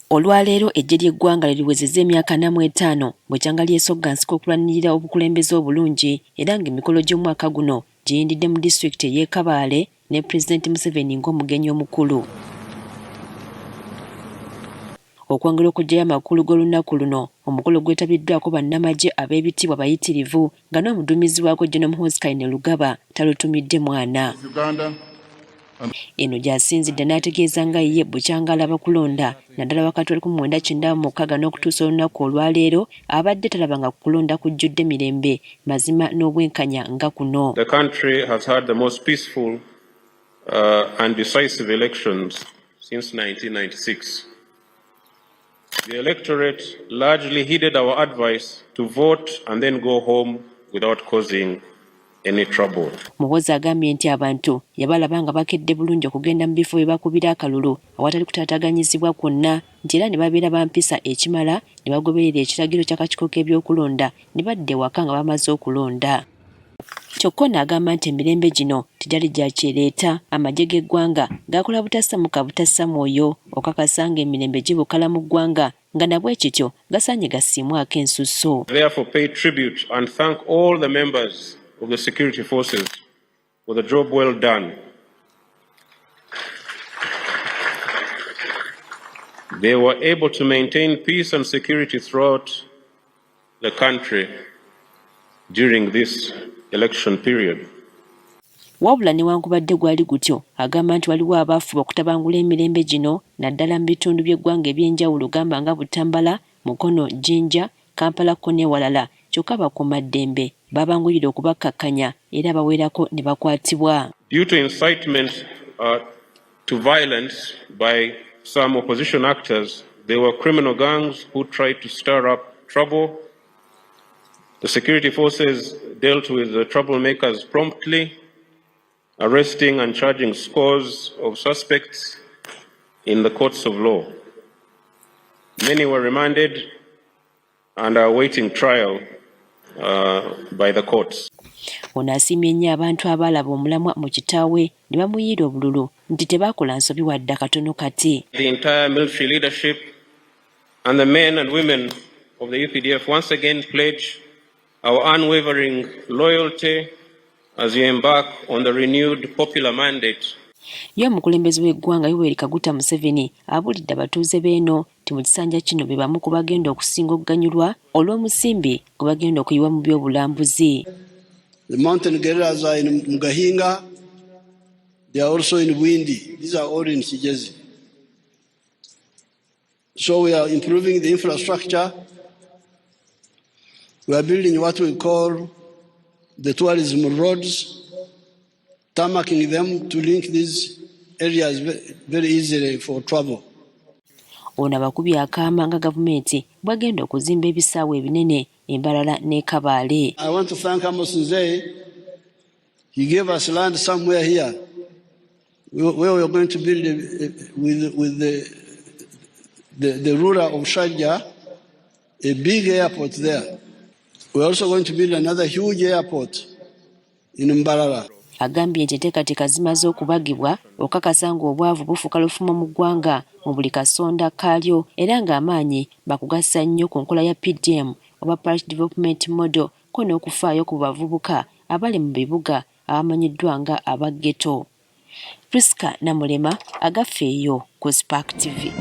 Olwaleero eggye ly'eggwanga liriwezezza emyaka 45 bwe kyanga lyesogga nsiko okulwanirira obukulembeze obulungi era ng'emikolo gy'omwaka guno giyindidde mu disitulikiti ey'e Kabale ne Pulezidenti Museveni ng'omugenyi omukulu. Okwongera okuggyayo amakulu g'olunaku luno, omukolo gwetabiddwako bannamagye ab'ebitiibwa bayitirivu nga n'omuduumizi waagwo Gen. Muhoozi Kainerugaba talutumidde mwana. Eno gy'asinzidde n'ategeeza nga ye bukyanga alaba kulonda naddala wakati wa 1996 n'okutuusa olunaku olwaleero abadde talabanga kulonda kujjudde mirembe, mazima n'obwenkanya nga kuno. The country has had the most peaceful and decisive elections since 1996. The electorate largely heeded our advice to vote and then go home without causing any trouble. Muhoozi agambye nti abantu yabalaba nga bakedde bulungi okugenda mu bifo bye bakubira akalulu awatali kutaataganyizibwa kwonna, nti era ne babeera bampisa ekimala ne bagoberera ekiragiro ky'akakiiko k'ebyokulonda ne badda ewaka nga bamaze okulonda. Kyokka ono agamba nti emirembe gino tegyali gya kyereeta, amagye g'eggwanga gakola butasamuka butassa mwoyo okakasa ng'emirembe gibukala mu ggwanga nga nabwe kityo gasaanye gasiimwako ensusso. Therefore pay tribute and thank all the members of the security forces for the job well done. They were able to maintain peace and security throughout the country during this election period. Wabula newaankubadde gwali gutyo, agamba nti waliwo abaafuba okutabangula emirembe gino naddala mu bitundu by'eggwanga eby'enjawulo gamba nga Butambala, Mukono, Jinja, Kampala ko n'ewalala, kyokka abakuumaddembe babangulira okubakkakkanya era bawerako ne bakwatibwa. Due to incitement to violence by some opposition actors, there were criminal gangs who tried to stir up trouble. The security forces dealt with the troublemakers promptly, arresting and charging scores of suspects in the courts of law. Many were remanded and are awaiting trial by the courts. Ono asiimye nnyo abantu abalaba omulamwa mu kitaawe ne bamuyiira obululu nti tebaakola nsobi wadde akatono kati. The entire military leadership and the men and women of the UPDF once again pledge our unwavering loyalty as we embark on the renewed popular mandate. Ye omukulembeze w'eggwanga Yoweri Kaguta Museveni abuulidde abatuuze b'eno nti mu kisanja kino be bamu ku bagenda okusinga okuganyulwa olw'omusimbi gwe bagenda okuyiwa mu by'obulambuzi. The mountain guerrillas are in Mugahinga. They are also in Windi. These are all in Kigezi. So we are improving the infrastructure. We are building what we call the tourism roads, tarmacking them to link these areas very easily for travel. Ono abakubye akaama nga gavumenti bwagenda okuzimba ebisaawe ebinene Embalala ne Kabale. I want to thank Amosinze. He gave us land somewhere here where we are going to build with the ruler of Sharjah a big airport there. We are also going to build another huge airport in Mbalala. Agambye nti enteekateeka zimaze okubagibwa okakasa ng'obwavu bufuuka lufumo mu ggwanga mu buli kasonda kaalyo era ng'amaanyi bakugasa nnyo ku nkola ya PDM oba Parish Development Model ko n'okufaayo ku bavubuka abali mu bibuga abamanyiddwa nga aba ghetto. Priska Namulema agafeeyo ku Spark TV.